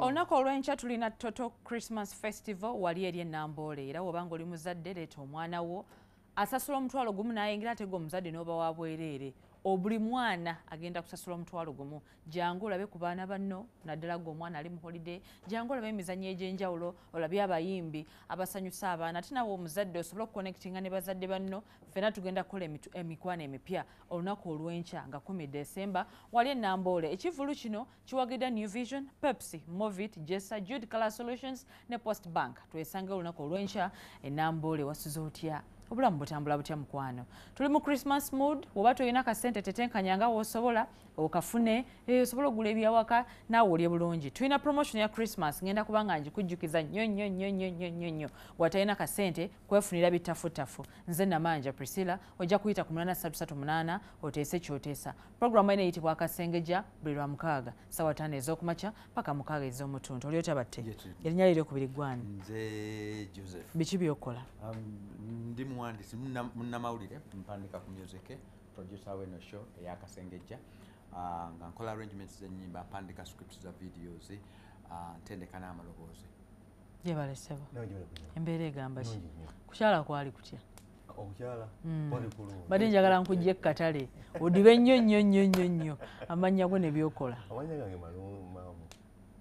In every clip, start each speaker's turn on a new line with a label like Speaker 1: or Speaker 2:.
Speaker 1: Olunaku olw'enkya tulina Total Christmas Festival wali eri Namboole era wobanga oli muzadde leeta omwana wo asasula omutwalo gumu n'ayingira ate gwe omuzadde n'oba wa bwereere buli mwana agenda kusasula omutwalo gumu. Jangu olabe ku baana banno naddala gwe omwana ali mu holiday, jangu olabe emizannyo egy'enjawulo, olabye abayimbi abasanyusa abaana ate nawe omuzadde osobole okuconnectinga ne bazadde banno. Ffenna tugenda kukola emikwano emipya olunaku olw'enkya nga 10 December wali e Namboole. Ekivulu kino kiwagidde New Vision, Pepsi, Movit, Jjajja, Jude Color Solutions ne Post Bank. Twesange olunaku olw'enkya e Namboole. Wasuze otya? Obulamu butambula butya mukwano? Tuli mu Christmas mood. Woba toyina kasente tetenkanya nga w'osobola okafune osobola okugula ebyawaka naawe olye bulungi. Tulina promotion ya Christmas ngenda kubanga ngikujjukiza nnyo. Bw'atalina kasente kwefunira bitafutafu. Nze Namayanja Priscilla, ojja kuyita ku 8338 oteese ky'oteesa. Programu eno eyitibwa Akasengejja buli lwa mukaaga ssaawa 5 ez'okumakya paka 6 ez'omutuntu. Oli otya batte? Erinnya liri okubiri gwani?
Speaker 2: Nze Joseph.
Speaker 1: Biki by'okola?
Speaker 2: Ndi muwandiisi munnamawulire, mpandika ku music, producer w'eno show eya Akasengejja. Nga nkola arrangements z'ennyimba, mpandika scripts za videos, ntendeka n'amaloboozi.
Speaker 1: Gyebale ssebo. Embeera egamba ki? Kukyala kwali kutya?
Speaker 3: Okukyala kwali kulungi.
Speaker 1: Badde njagala nkujja ekkatale odibe nnyo amannya go ne by'okola.
Speaker 3: Amannya gange maamu.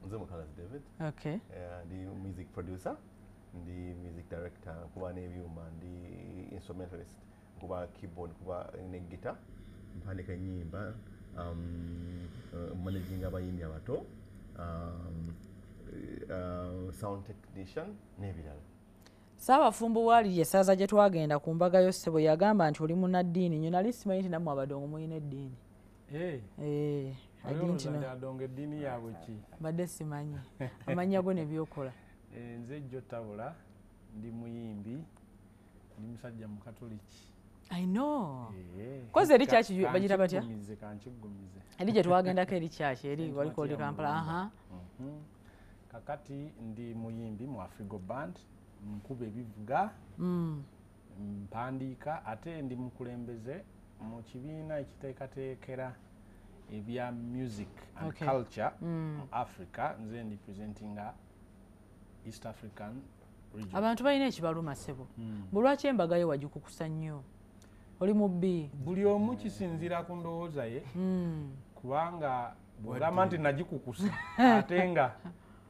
Speaker 3: Nze Mukalazi David.
Speaker 1: Okay.
Speaker 3: Ndi music producer, ndi music director, kuba n'ebyuma, ndi instrumentalist, kuba keyboard, kuba ne guitar, mpandika ennyimba, managing abayimbi abato, sound technician n'ebirala.
Speaker 1: Ssaabafumbo waali essaza gye twagenda ku mbaga yo ssebo yagamba nti oli munnaddiini. Nnyo nali simanyi nti nammwe abadongo muyina eddiini.
Speaker 4: Adongo eddiini yaabwe ki?
Speaker 1: Badde simanyi. Amannya go ne by'okola.
Speaker 4: Nze Jjajja tabula, ndi muyimbi, ndi musajja mu Katoliki.
Speaker 1: I know. Koze eri kyaki bagita batya?
Speaker 4: Kankigumize.
Speaker 1: Eri gye twagendako eri kyaki eri waliko oli Kampala.
Speaker 4: Kakati ndi muyimbi mu Afrigo Band, nkuba ebivuga, mpandiika, ate ndi mukulembeze mu kibiina ekiteekateekera ebya music and culture mu Africa. Nze ndi presentinga East African region.
Speaker 1: Abantu balina ekibaluma ssebo. Bulwaki embaga yo wagikukusa nnyo? Oli mubbi.
Speaker 4: Buli omu kisinziira ku ndowooza ye, kubanga bw'ogamba nti nagikukusa ate nga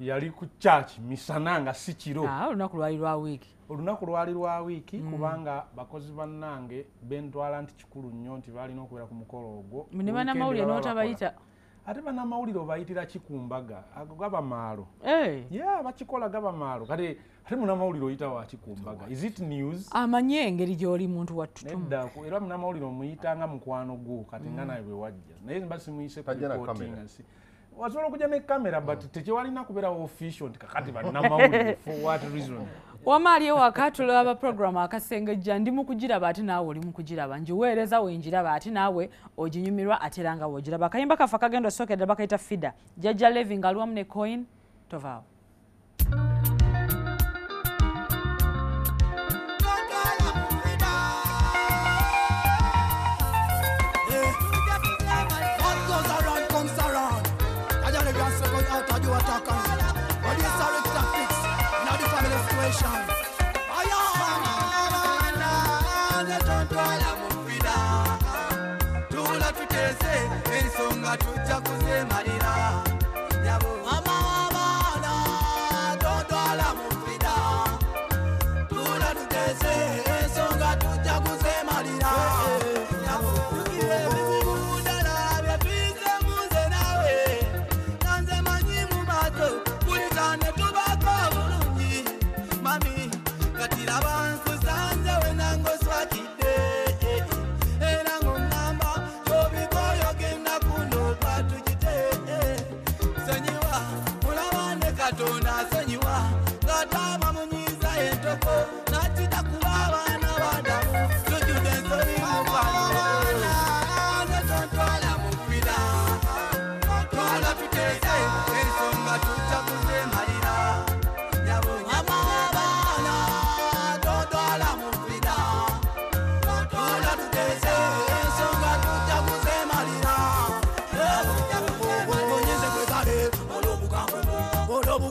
Speaker 4: yali ku church misana nga si kiro.
Speaker 1: Olunaku lwali lwa wiiki.
Speaker 4: Olunaku lwali lwa wiiki kubanga bakozi bannange bentwala nti kikulu nnyo nti balina okubeera ku mukolo ogwo.
Speaker 1: Ne bannamawulire n'otabayita?
Speaker 4: Ate bannamawulire obayitira kikumbaga ago gaba maalo. Bakikola gaba maalo. Kati ate munnamawulire oyita wa kikumbaga. Is it news?
Speaker 1: Amanye engeri gy'oli muntu wattutumu.
Speaker 4: Nedda era munnamawulire omuyitanga mukwano gwo kati nga naye bwe wajja. Naye mba simuyise ku reporting. Wasobola okujja ne kamera but tekiwalina kubeera official nti kakati bannamawulire for what reason?
Speaker 1: Wamaali ewaka tulaba programu Akasengejja ndi mu kugiraba ate naawe oli mu kugiraba. Njiweereza wenjiraba ate naawe oginyumirwa ate era nga wogiraba. Akayimba kafa kagenda osookedde bakayita FIDA. Jjajja Levy ng'aluwamu ne coin tovaawo.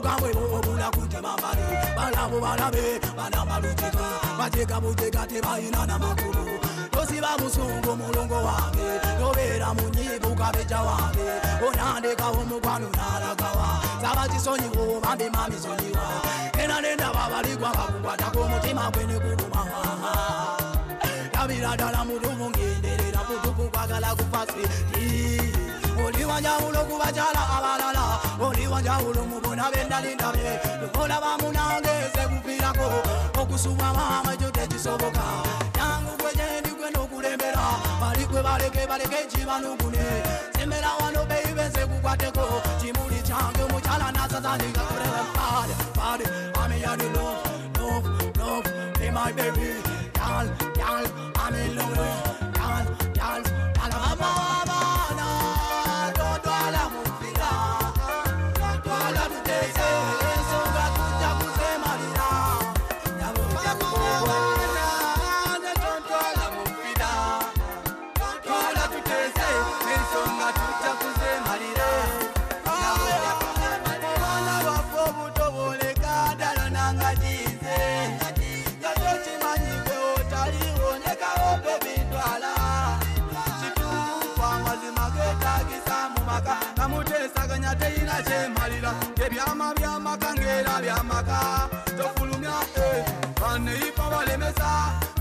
Speaker 5: kamwe obula kutema mbali balabo balabe banamalutika bateka buteka tebayina namakulu tosiba musungu mulongo wange nobeera munyivu kabeja wange onandeka omukwano nalagawa sabakisonyiwo bambi mamisonyiwa era nenda babaligwa bakukwatako omutima gwene kuluma tabira ddala mutuvu ngenderera mutuvu kwagala kupasi oli wanjawulo ku bakyala abalala oli wanjawulo mu bona bendalindabe lukola bamunange sekupirako okusuma mama ekyo tekisoboka yangu gwejendi gwena okulembera balikwe baleke ekibanugune sembera wano beibe sekukwateko kimuli kyange omukyala nasazandika kureba pade ameyani love be my baby y'all I'm in love y'all abana dodwala mufira dodwala tutese songa tuja kusemalira yabuja kubona dodwala mufira dodwala tutese songa tuja kusemalira yabuja kubona wafo butoboleka dala nangajize yachochimanyike otaliwonyeka ope bindwala kamutesaganya teina kyemalira ebyama byamaka ngera byamaka tofulumya baneipa balemesa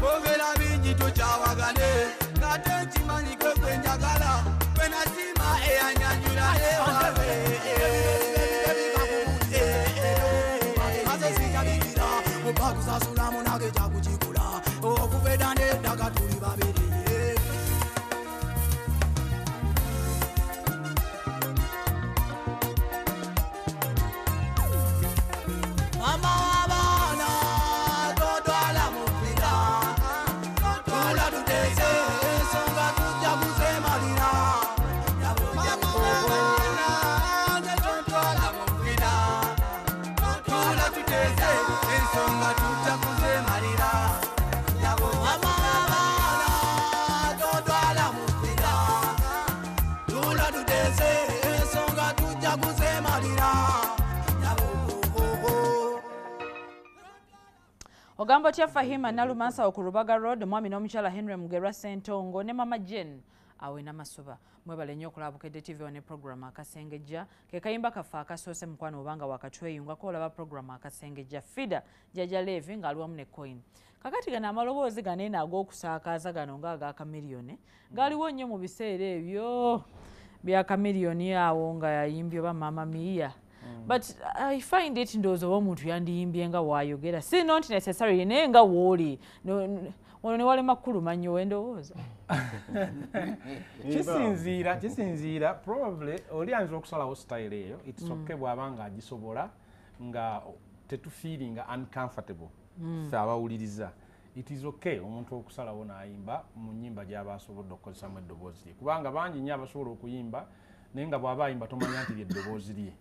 Speaker 5: bogera bingi tukyawagane ngate nkimanyike kwenjagala kwenasima eyanyanyula ewawe azesitabikira obakusasula munage jakukikula okuveda neddaka tuli babiri
Speaker 1: Ogambo tia Fahima Nalumansa okurubaga road mwami n'omukyala Henry Mugerwa Sentongo ne mama Jen awe namasuba mwebale nnyo okulaba Bukedde TV ne program Akasengejja ke kayimba kafa akasoose mukwano obanga wakatweyunga ko olaba program Akasengejja FIDA Jjajja Levy ng'aliwamu ne coin kakati gana amaloboozi ganene ag'okusaakaaza gano ng'aga kamiliyoni galiwo nnyo mu biseera ebyo bya kamiliyoni awo nga yayimbye oba mama Mia. But I find it ndozo omuntu yandiyimbye nga waayogera si not necessarily naye nga wooli wano ne wali makulu manyo wendowooza
Speaker 4: kisinziira probably oli ayinza okusalawo style eyo it's okay bw'aba nga agisobola nga tetufiiringa uncomfortable ffe abawuliriza it is okay omuntu okusalawo n'ayimba mu nnyimba gy'aba asobodde okukozesamu eddoboozi lye kubanga bangi nnyo abasobola okuyimba naye nga bw'aba ayimba tomanya nti ly'eddoboozi lye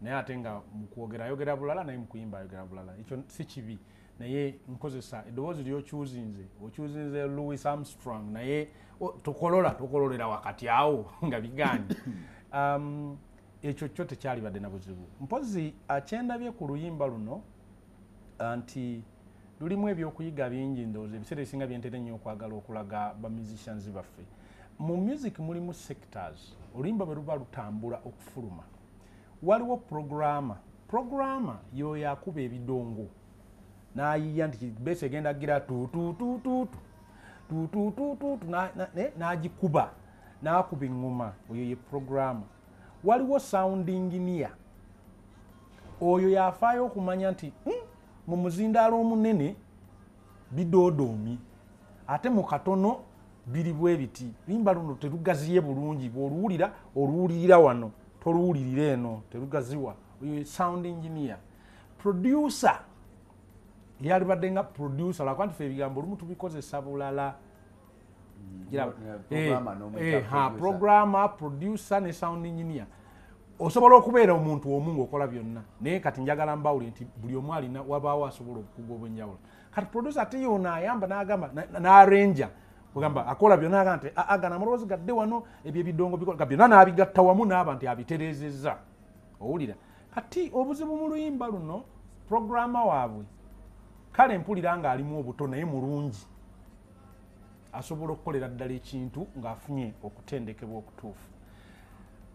Speaker 4: naye ate nga mu kwogera ayogera bulala naye mu kuyimba ayogera bulala ekyo si kibi naye nkozesa eddoboozi ly'okyuzinze okyuzinze Louis Armstrong naye tokololera wakati awo nga biganye ekyo kyo tekyalibadde na buzibu mpozi akyendabye ku luyimba luno nti lulimu ebyokuyiga bingi ndowooza ebiseera ebisinga byentera ennyo okwagala okulaga ba musicians baffe mu music mulimu sectors oluyimba bwe luba lutambula okufuluma waliwo programma yoyo akuba ebidongo n'ayiya nti bese egenda gira n'agikuba n'akuba eŋŋoma oyo ye programma waliwo sound engineer oyo yafaayo okumanya nti mu muzindaalo omunene bidoodoomye ate mu katono biri bwe biti luyimba luno terugaziye bulungi bw'oluwulira oluwulirira wano toluwulirira eno terugaziwa oyo sound engineer producer yalibadde nga producer lwakuba nti ffe ebigambo olumu tubikozesa bulala programmer producer ne sound engineer osobola okubeera omuntu omu ng'okola byonna naye kati njagala mbawule nti buli omu alina wabaawo asobola okukuga obwenjawulo kati producer ate yoona ayamba n'agamba n'arranger kugamba akola byonna agamba nti agana amaloboozi gadde wano ebyo ebidongo bikola byonna n'abigatta wamu n'aba nti abitereezezza owulira kati obuzibu mu luyimba luno programa waabwe kale mpulira ng'alimu obuto naye mulungi asobola okukolera ddala ekintu ng'afunye okutendekebwa okutuufu.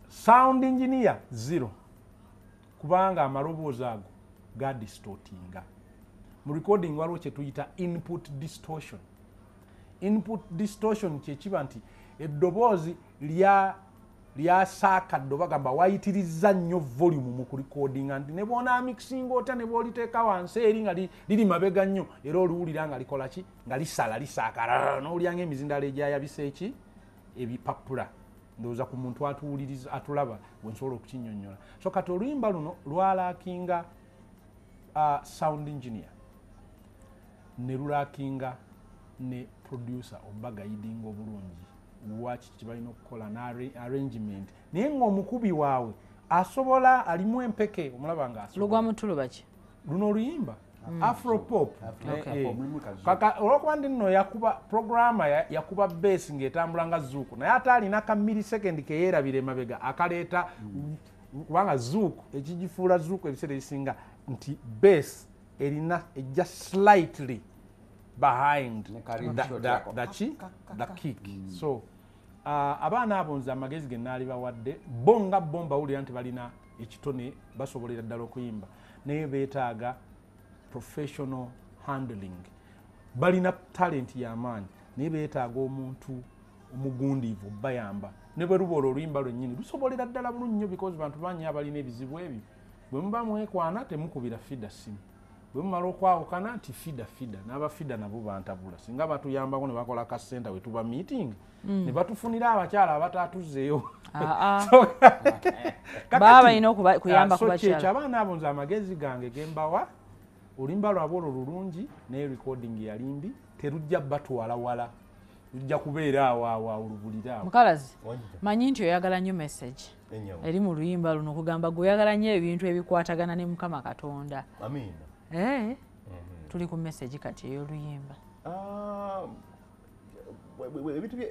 Speaker 4: Sound engineer 0 kubanga amaloboozi ago gadistortinga. Mu recording waliwo kye tuyita input distortion. Input distortion kye kiba nti eddoboozi lyasaakadde oba gamba wayitirizza nnyo volume mu kurecordinga nti ne bw'onaa mixing ota ne bw'oliteeka wansi eri nga liri mabega nnyo era oluwulira nga likola ki nga lisaakala n'owulira ng'emizindalo egyayabisa eki ebipapula. Ndowooza ku muntu atuwuliriza atulaba bwe nsobola okukinnyonnyola. So kati oluyimba luno lwalaakinga sound engineer ne lulaakinga ne producer oba gayidinga obulungi waki kibalina okukola n'arrangement naye ng'omukubi waabwe asobola alimu empeke omulaba nga
Speaker 1: lugwa mutulo baki
Speaker 4: luno oluyimba afropop kaka olwokuba ndi nno yakuba programa yakuba bass ng'etambula nga zuuku naye ate alina ka millisekendi keyeerabira emabega akaleeta kubanga zuuku ekigifuula zuuku ebiseera ebisinga nti bass erina ejja slightly behind the kick. So abaana abo nze amagezi ge naali bawadde bo nga bo mbawulira nti balina ekitone basobolera ddala okuyimba naye beetaaga professional handling. Balina talent y'amaanyi naye beetaaga omuntu omugundiivu bayamba ne bwe luba oluyimba lwennyini lusobolera ddala bulungi nnyo because bantu bangi abalina ebizibu ebyo bwe muba mwekwana temukubira FIDA simu bwe mumala okwawukana nti FIDA n'aba FIDA nabo bantabula singa batuyambako ne bakola kasenta we tuba meeting ne batufunira abakyala abatatuzeeyo
Speaker 1: baba balina okuyamba ku bakyala.
Speaker 4: So abaana abo nze amagezi gange gembawa oluyimba lwabwe olwo lulungi naye recording yalimbi terujja batwala wala lujja kubeera awo olubulira awo.
Speaker 1: Mukalazi manyi nti oyagala nnyo message eri mu luyimba luno kugamba gweoyagala nnyo ebintu ebikwatagana ne Mukama Katonda.
Speaker 3: Amiina.
Speaker 1: Tuli ku message kati ey'oluyimba.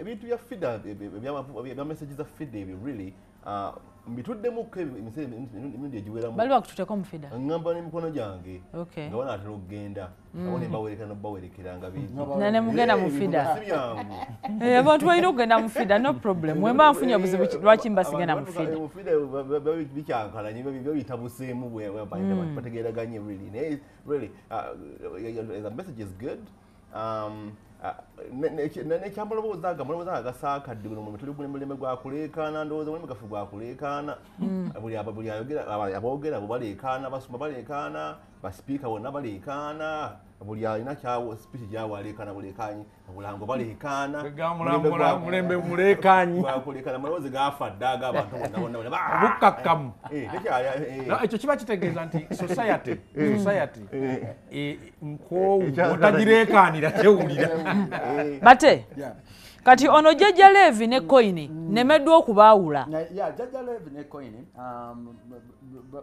Speaker 3: Ebintu bya FIDA ebya message za FIDA ebyo really mbituddemukko emirundi egiweramu.
Speaker 1: Bali bakututeko mu FIDA?
Speaker 3: Ngamba n'emikono gyange nga wanaatera okugenda abo ne bawerekera nobawerekera nga
Speaker 1: nane mugenda mu FIDA. Abantu balina okugenda mu FIDA no problem. Mwemba nfunye obuzibu lwaki mbasigenda mu FIDA?
Speaker 3: Mu FIDA bicyankalanye bitabuseemu bategeeraganye really. Really the message is good. Nekyambaloboozi agasaakadde guno mwe tuli mulembe gwakuleekaana ndowooza mulembe gaffe gwakuleekaana buli aboogera bo baleekaana basoma baleekaana basipiika bonna baleekaana buli alina kyawo sipiiki gyawo aleekaana buleekaanyi bulango baleekaana
Speaker 4: mulembe muleekaanyi
Speaker 3: gwakuleekaana amaloboozi gafa dda ag'abantu bonna
Speaker 4: bukakkamu. Ekyo kiba kitegeeza nti society nkoowu otagireekaanira tewulira.
Speaker 1: Bate kati ono Jjajja Levy ne Coin nemeddwa okubaawula.
Speaker 2: Jjajja Levy ne Coin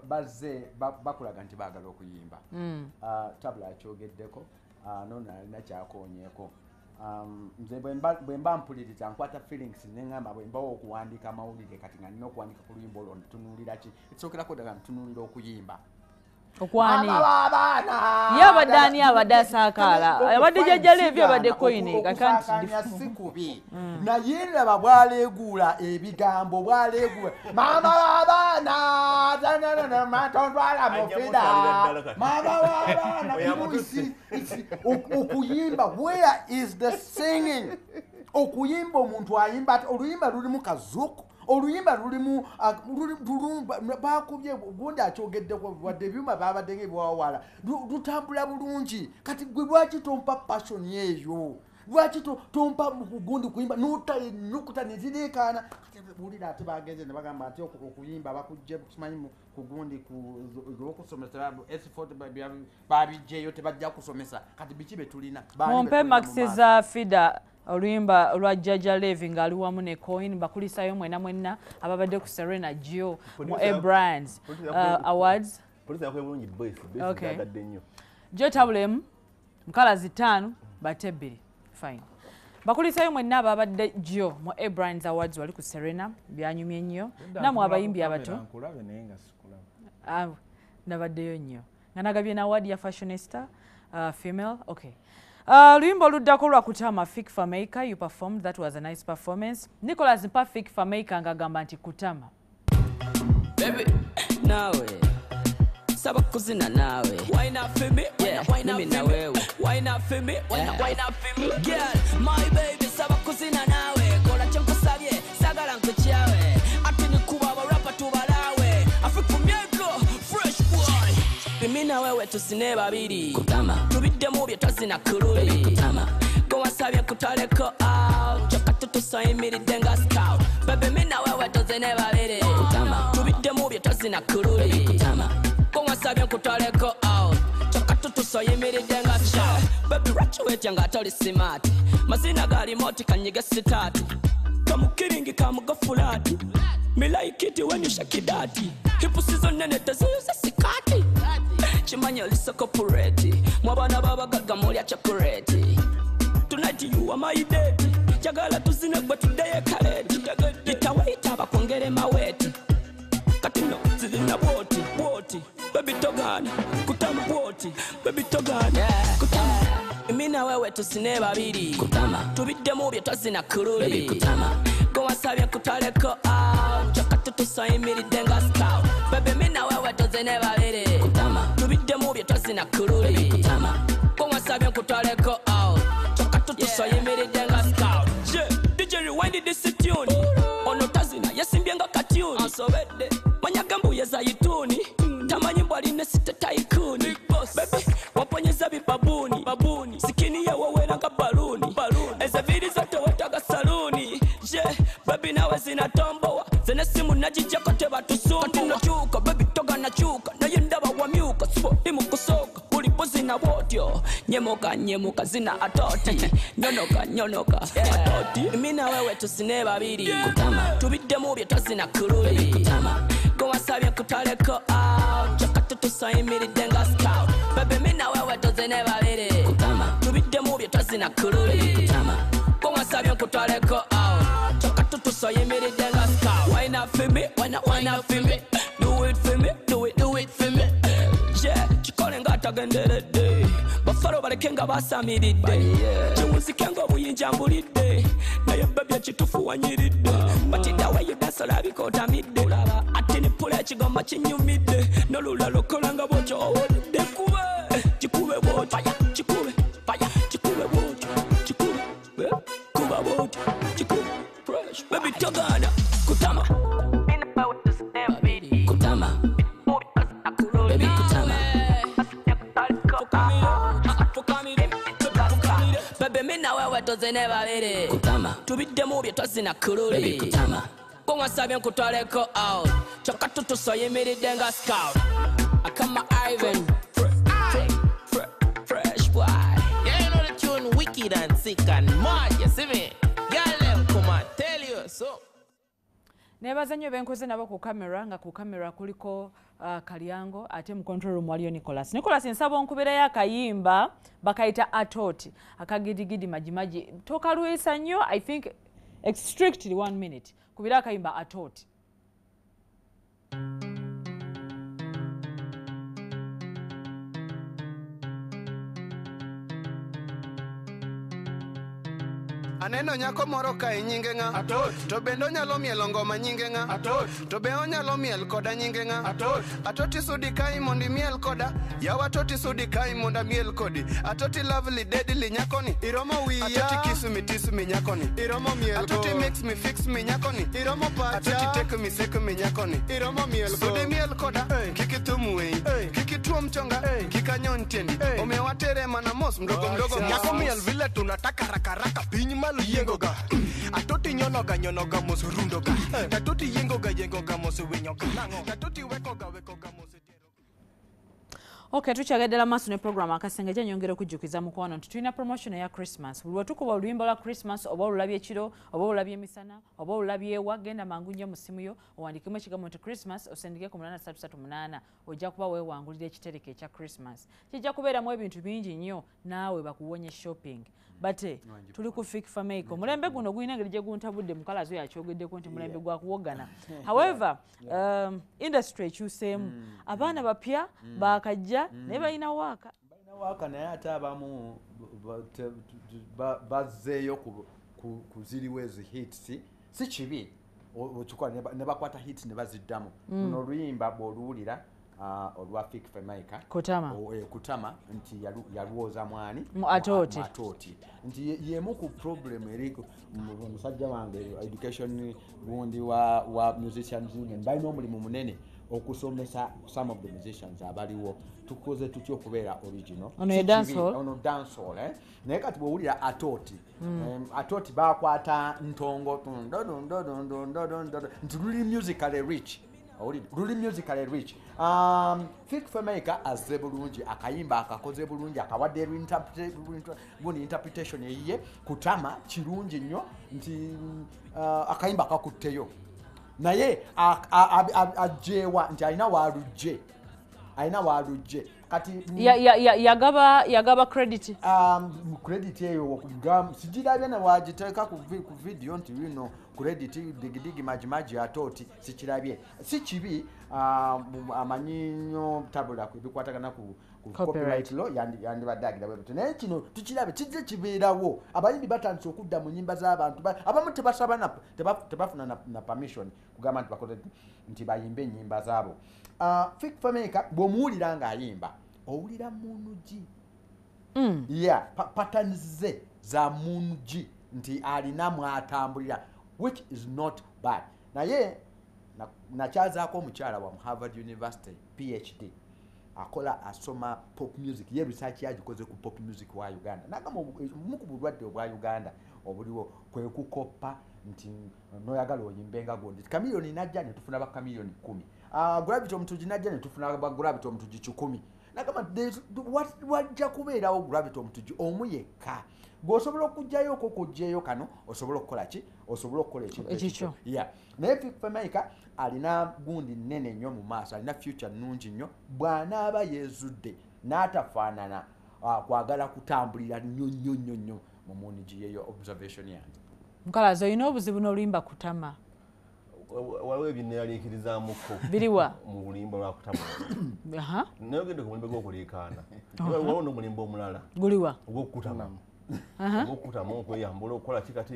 Speaker 2: bazze bakulaga nti baagala okuyimba. Tabula akyogeddeko nona alina kyakoonyeeko. Nze bwe mba mpuliriza nkwata feelings neŋŋamba bwe mbawo okuwandiika amawulire kati nga nina okuwandiika ku luyimba olwo ntunuulira ki ekisookerako ddala ntunuulira okuyimba.
Speaker 1: Yabadde ani abadde asaakaala abadde Jjajja Levy abadde Coin
Speaker 2: sikubi naye laba bwaleeguula ebigambo bwaleeguula maama w'abaana matondwala mu FIDA maama w'abaana okuyimba where is the singing okuyimba omuntu ayimba oluyimba lulimu kazuku oluyimba lulimu bakubye gundi akyogeddeko wadde ebyuma babadde ng'ebiwawala lutambula bulungi kati gwe lwaki tompa passion eyo lwaki tompa gundi kuyimba nukuta nezireekaana bulira ate bagenze ne bagamba nti okuyimba bakujje kimanyi ku gundi olwokusomesa S40 babijjeyo tebajja kusomesa kati biki betulina
Speaker 1: mumpe maxi za FIDA oluyimba lwa Jjajja Levy ng'ali wamu ne Coin bakulisayo mwenna ababadde ku Serena Gio mu Brands Awards. Gio tabulemu mukalazi 5 bate 2 fine. Bakulisayo mwenna ababadde Gio mu Brands Awards wali ku Serena byanyumye nnyo namwe abayimbi abato. nabaddeyo nnyo nga nagabye na award ya fashionista female. Okay. Luyimba oluddako lwa Kutama Fikfa Maker, you performed, that was a nice performance. Nicholas mpa Fikfa Maker ngagamba nti Kutama.
Speaker 6: Baby, nawe saba kuzina nawe. Why not for me? Yeah, why not for me? Why not for me? Why not for me? Girl, my baby saba kuzina nawe. Kola chenkusabye sagala nkuchawe. Ati nikuba barapa tubalawe. Afrika myeko fresh boy. Bimina wewe tusine babiri. Kutama. Tubidde mu bye tazina kululi. Kutama. Go wasabye kutaleko out. Chakatu tusayimiridde nga scout. Baby mina wewe tuzine babiri. Kutama. Tubidde mu bye tazina kululi. Kutama. Go wasabye kutaleko out. Chakatu tusayimiridde nga scout. Baby rachuwete nga toli smart. Mazina gali moti kanyiga sitati. Kamukiringi kamugafulati. Me like it when you shake it daddy. Hipu season nene tazuyuza sikati. Chimanya lisoko pureti. Mwabana baba gaga mulya chocolate. Tonight you are my daddy. Jagala tuzine kwa today kaleti. Itawaita bakongere maweti. Katino zidina boti. Baby togana. Kutama boti. Baby togana. Kutama. Mina wewe tusine babiri. Kutama. Tubidde mu bye tazina kululi. Baby kutama. Go wasabye kutaleko out. Chakatu tusayimiridde nga scout. Baby mina wewe tuzine babiri. Kutama. Tubidde mu bye tazina kululi. Baby kutama. Go wasabye kutaleko out. Chakatu tusayimiridde nga scout. Yeah, DJ rewind this tune. Ono tazina yesimbye nga katuni. Ansobedde. Manyagambu ya zaituni. Tamanyi mbwali ne sita tycoon. Baby waponyeza bibabuni. Sikini ya wawena ka baluni. Eze vidi zote wetaga saluni. Yeah, baby nawe zinatomboa. Zene simu na Jjajja kote batusumbuwa. Katina chuka, baby toga na chuka. Na yendaba wa myuka, spoti mukusoka. Ulipo zina wotyo. Nyemoka zina atoti. Nyonoka atoti. Mina wewe tusine babiri. Kutama. Tubidde mu bye tazina kululi. Kutama. Go wasabye kutaleko out. Chakatu tusayimiridde nga scout. Baby mina wewe tuzine babiri. Kutama. Tubidde mu bye tazina kululi. Kutama. Go wasabye kutaleko out. Chakatu tusayimiridde nga scout. Why not for me? Why not for me? Do it for me. Do it for me. Yeah, chikole nga tagenderedde. Bafaro balekenga basamiridde. Chimuzike nga obuyinja mbulidde. Naye baby ekitufu wanyiridde. Batida way you dance olabika otamidde. Ate ne pula ekigoma kinyumidde. N'olula lokola nga bwotyo owulidde. Kikube bwotyo. Kikube bwotyo. Kuba bwotyo. Kikube fresh. Baby togana. Kutama. Kutama. Baby kutama. Baby mina wewe tuzine babiri. Kutama. Tubidde mu bye tazina kululi. Baby kutama. Go wasabye kutaleko out. Chakatu tusayimiridde nga scout. Akama Ivan. Fresh boy.
Speaker 7: Yeah, you know the tune wicked and sick and mad, you see me? Girl them come and tell you so.
Speaker 1: Nebaza nnyo benkoze nabo ku kamera nga ku kamera kuliko Kalyango ate mu control room waliyo Nicholas. Nicholas nsaba onkubirayo akayimba bakayita atoti akagidigidi majimaji tokalwesa nnyo. I think strictly 1 minute kubira akayimba atoti.
Speaker 8: Aneno nyako moro ka nyinge nga Atot. To bendo nyalo mielo ngoma nyinge nga Atot. To be onyalo miel koda nyinge nga Atot. Atoti sudi kai mondi miel koda. Yawa atoti sudi kai monda miel kodi. Atoti lovely deadly nyakoni. Iromo wiya. Atoti kiss me nyakoni. Iromo miel. Atoti makes me fix me nyakoni. Iromo pacha. Atoti take me nyakoni. Iromo miel. Sudi miel koda. Kiki tumuwe. Kiki tuom chonga. Kika nyontendi. Omewatere manamos mdogo. Nyako miel vile tunataka raka pinyma yengoga atoti nyonoga mosurundoga atoti yengoga mosu winyoga atoti wekoga mosu.
Speaker 1: Okay, tukyagaddala maaso ne program Akasengejja nyongera okujjukiza mukwano nti tulina promotion ya Christmas. Buli watukuba oluyimba lwa Christmas oba olulabye ekiro oba olulabye emisana oba olulabye ewa genda mangu nnyo mu ssimu yo owandikemu ekigambo nti Christmas osendike ku 8338 ojja kuba weewangulira ekitereke ekya Christmas. Kijja kubeeramu ebintu bingi nnyo naawe bakuwonye shopping. Bate tuli ku FIDA Meiko mulembe guno gulina engeri gye guntabudde mukalazo yakyogeddeko nti mulembe gwa kuwogana. However, industry ekyuseemu abaana bapya bakajja naye balina waaka
Speaker 2: naye ate abamu bazzeeyo kuziriwo ezi hits si kibi okikola ne bakwata hits ne baziddamu luno oluyimba bw'oluwulira olwa FIDA Meiko kutama nti yalwoza mwani
Speaker 1: mu Atoti
Speaker 2: nti yemu ku problem eri omusajja wange education gundi wa musicians union balina omulimu munene okusomesa some of the musicians abaliwo tukoze tutyo okubeera original
Speaker 1: ono
Speaker 2: dancehall naye kati bw'owulira Atoti bakwata ntongo nti luli musically rich FIDA Meiko azze bulungi akayimba akakoze bulungi akawadde interpretation eyiye kutama kirungi nnyo nti akayimba kakutteyo naye ajewa nti alina walujje kati
Speaker 1: yagaba credit
Speaker 2: credit eyo sijirabya na wagiteeka ku video nti wino credit digidigi majimaji Atoti sikirabye si kibi amanyinyo tabula kubikwatagana ku copyright law yandibadagira bwe naye kino tukirabe kijje kibeerawo abayimbi batandise okudda mu nyimba z'abantu abamu tebafuna na permission kugamba nti bakoze nti bayimbe ennyimba zaabo. FIDA Meiko bw'omuwulira ng'ayimba owulira munugi patterns ze za munugi nti alina mwatambulira which is not bad. Naye nakyazaako omukyala wa Harvard University PhD akola asoma pop music ye research yagikoze ku pop music wa Uganda nagamba muku bulwadde obwa Uganda obuliwo kwe kukoppa nti noyagala oyimbenga gondi kamiliyoni najja ne tufuna ba kamiliyoni 10 gravity omutuji najja ne tufuna ba gravity omutuji 10 nagamba wajja kubeerawo gravity omutuji omu yekka gosobola okujjayo okujjayo kano osobola okukola ki osobola okukola
Speaker 1: ekyo
Speaker 2: naye FIDA Meiko alina gundi nnene nnyo mu maaso alina future nnungi nnyo bw'anaaba yeezudde n'atafaanana kwagala kutambulira nnyo mu munigi yeyo observation yange.
Speaker 1: Mukalazi olina obuzibu n'oluyimba kutama
Speaker 3: waliwo ebinneeraliikirizaamukko
Speaker 1: biriwa
Speaker 3: mu lulimba lwa kutama naye ogende ku mulimba gw'okuleekaana waliwo n'omulimba omulala
Speaker 1: guliwa
Speaker 3: ogw'okutama okutama okweyambula okukola kikati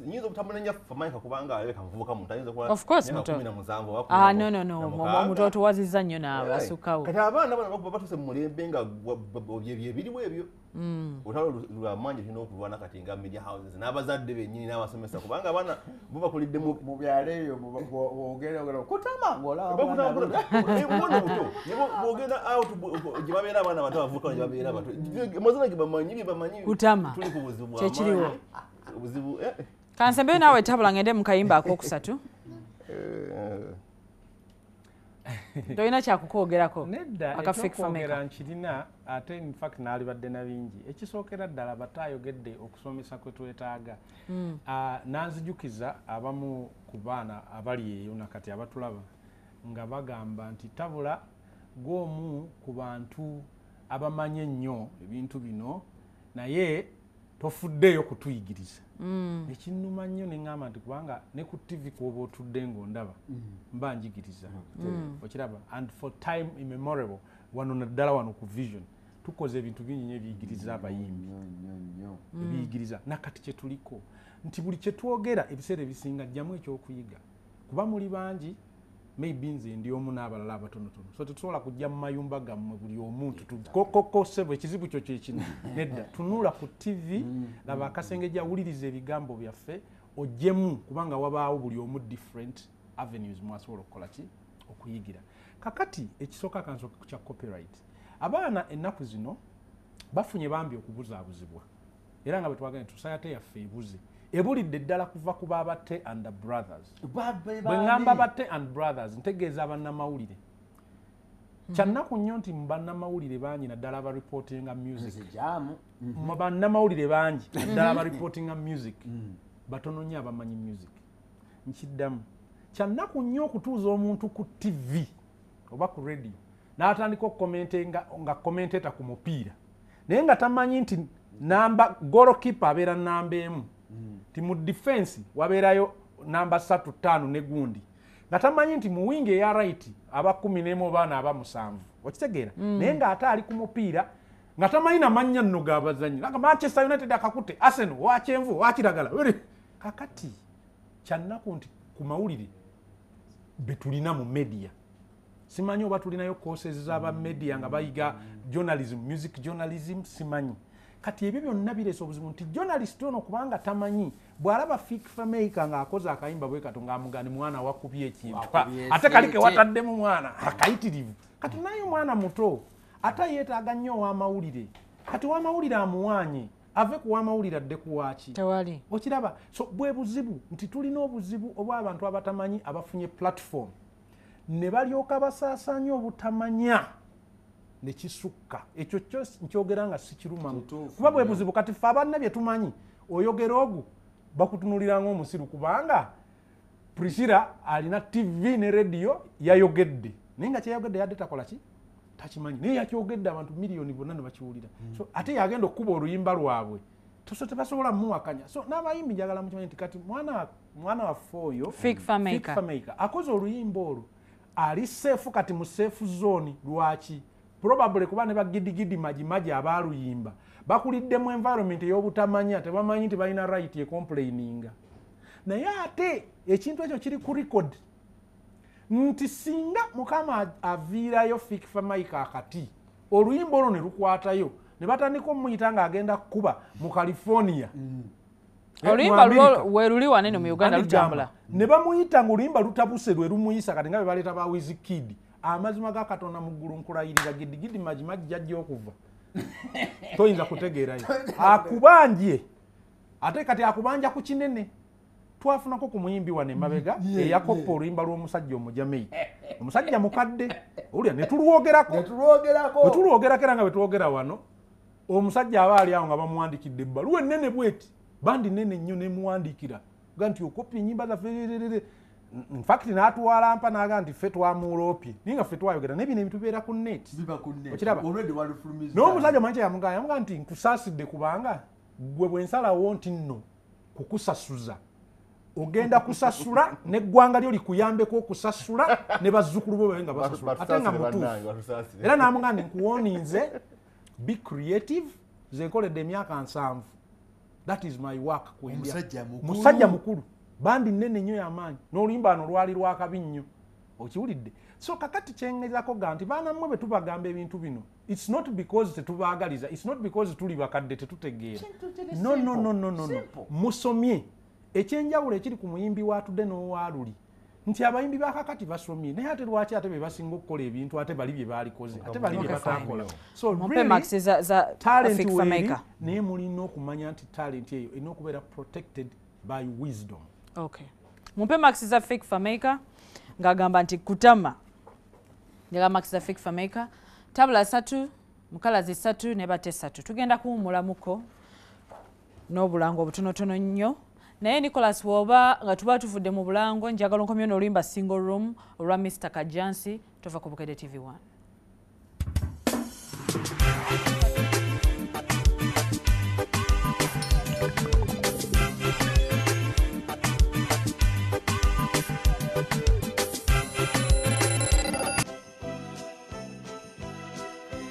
Speaker 3: nyinza okutambula nnyo FIDA Meiko kubanga aleka muvubuka muntu ayinza
Speaker 1: okukola no omutoto wazizza nnyo naawe asukkawo
Speaker 3: kati abaana bano bakuba batuse mu mulembe nga byebiriwo ebyo olutalo lwamanyi tulina okulwana kati nga media houses n'abazadde bennyini n'abasomesa kubanga abaana bo bakulidde
Speaker 2: mu byalo eyo bwogera kutama
Speaker 3: ng'olabona buto bwogenda out gye babeera abaana bato abavubuka gye babeera bato amazina ge bamanyi
Speaker 1: kutama
Speaker 3: tuli ku buzibu
Speaker 1: kyekiriwo
Speaker 3: obuzibu
Speaker 1: kansembeyo naawe tabula ngende mu kayimba akokusatu tolina kyakukwogerako
Speaker 4: nedda ekyokwogera nkirina ate in fact naalibadde na bingi ekisookera ddala bataayogedde okusomesa kwe twetaaga nanzijukiza abamu ku baana abali eyo nakati abatulaba nga bagamba nti tabula gw'omu ku bantu abamanyi ennyo ebintu bino naye tofuddeyo kutuyigiriza ekinnuma nnyo ne ŋŋamba nti kubanga ne ku TV kwoba otudde ng'ondaba mba njigiriza okiraba and for time immemorable wano naddala wano ku vision tukoze ebintu bingi nnyo ebiyigiriza abayimbi ebiyigiriza nakati kye tuliko nti buli kye twogera ebiseera ebisinga jjamu ekyokuyiga kuba muli bangi maybe nze ndi omu n'abalala abatonotono so tetusobola kujja mu mayumba gammwe buli omuntu kokoko sebo ekizibu kyo kyekino nedda tunula ku TV laba Akasengejja wuliriza ebigambo byaffe ojjemu kubanga wabaawo buli omu different avenues mwasobola okukola ki okuyigira kakati ekisooka kansooka kya copyright abaana ennaku zino bafunye bambi okubuzaabuzibwa era nga bwe twagala society yaffe ebuze ebulidde ddala kuva ku babatte and brothers bwe ŋŋamba batte and brothers ntegeeza abannamawulire Kyannaku nnyo nti mu bannamawulire bangi naddala aba reportinga music. Mu bannamawulire bangi naddala aba reportinga music. Batono nnyo abamanyi music. Nkiddamu. Kyannaku nnyo okutuuza omuntu ku TV oba ku radio n'atandika nga commentator ku mupiira. Naye nga tamanyi nti namba goalkeeper abeera namba emu. Ti mu defense wabeerayo namba 3 5 ne gundi. Nga tamanyi nti mu wing eya right aba 10 baana aba 7. Okitegeera? Naye nga ate ali ku mupiira nga tamanyi na mannya nno g'abazanyi. Nga Manchester United akakute Arsenal wa kyenvu wa kiragala. Kakati kyannaku nti ku mawulire betulina mu media. Simanyi oba tulinayo courses z'aba media nga bayiga journalism, music journalism simanyi. Kati ebyo byonna bireese obuzibu nti journalist ono kubanga tamanyi bw'alaba filmmaker ng'akoze akayimba bwe kato ng'amugani mwana wakubye ekintu ate kalike wataddemu mwana akayitirivu. Kati naye mwana muto ate yeetaaga nnyo ow'amawulire. Kati ow'amawulire amuwaanye ave ku w'amawulire adde ku waaki.
Speaker 1: Tewali.
Speaker 4: Okiraba? So bwe buzibu nti tulina obuzibu obw'abantu abatamanyi abafunye platform ne balyoka basaasaanya obutamanya ne kisukka. Ekyo kyo nkyogera nga si kirumamu. Kuba bwe buzibu kati ffe abanna bye tumanyi oyogera ogu bakutunulira ng'omusiru kubanga Priscilla alina TV ne radio yayogedde. Naye nga kyeyayogedde yadde takola ki? Takimanyi. Naye yakyogedde abantu miliyoni bonna ne bakiwulira. So ate yagenda okukuba oluyimba lwabwe. Tebasobola mumuwakanya. So n'abayimbi njagala mukimanyi nti kati mwana waffe oyo Figfamaker akoze oluyimba olwo ali seefu kati mu seefu zone. Lwaki? Probably kuba ne bagidigidi majimaji abaluyimba bakuliddemu environment ey'obutamanya tebamanyi nti balina right complaininga. Naye ate ekintu ekyo kiri ku record nti singa mukama aviirayo Figfamaker akati oluyimba olwo ne lukwatayo ne batandika omuyita ng'agenda kukuba mu California.
Speaker 1: Oluyimba lwe luli wanene mu Uganda lutambula.
Speaker 4: Ne bamuyita ng'oluyimba lutabuse lwe lumuyisa kati nga bwe baleeta ba Wizkid. Amazima ga Katonda mu ggulu nkulayirira gidigidi Jjajja Jjajja okuva. Toyinza kutegeerayo. Akubanje. Ate kati akubanja ku kinene. Twafunako ku muyimbi wane mabega eyakoppa oluyimba lw'omusajja omujamei. Omusajja mukadde. Olya ne tulwogerako. Bwe tulwogerako era nga bwe twogera wano. Omusajja aba ali awo nga bamuwandikidde ebbaluwa ennene bweti. Bandi nene nnyo ne muwandikira. Ganti okopya ennyimba zaffe. In fact n'atwala mpa n'aga nti ffe twamuloopye. Naye nga ffe twayogera n'ebino ebitubeera ku net. Okiraba? N'omusajja manyi yamugamba nti nkusaasidde kubanga gwe bwe nsalawo nti nno kukusasuza. Ogenda kusasula n'eggwanga lyo likuyambeko okusasula ne bazzukulu bo nga basasula. Ate nga mutuufu. Era n'amugamba nti nkuwooninze be creative ze nkoledde emyaka 7. That is my work ku India. Musajja mukulu. Bandi nene nnyo y'amaanyi n'oluyimba ano lwali lwakabi nnyo. Okiwulidde? So kakati kyengezako nti baana mmwe bwe tubagamba ebintu bino it's not because tetubaagaliza, it's not because tuli bakadde tetutegeera. No. Musomye ekyenjawulo ekiri ku muyimbi watudde n'owaluli nti abayimbi ba kakati basomye naye ate lwaki ate be basinga okukola ebintu ate bali bye baalikoze ate bali bye batakola. So
Speaker 1: Max za Figfamaker
Speaker 4: naye mulina okumanya nti talent eyo erina okubeera protected by wisdom.
Speaker 1: Okay. Mumpe Max za Figfamaker ngagamba nti kutama. Njagala Max za Figfamaker tabula 3 mukalazi 3 ne bate 3 tugenda kuwumulamuko n'obulango obutonotono nnyo. Naye Nicholas woba nga tuba tuvudde mu bulango njagala nkomyo n'oluyimba single room olwa Mr. Kajansi tova ku Bukedde TV1.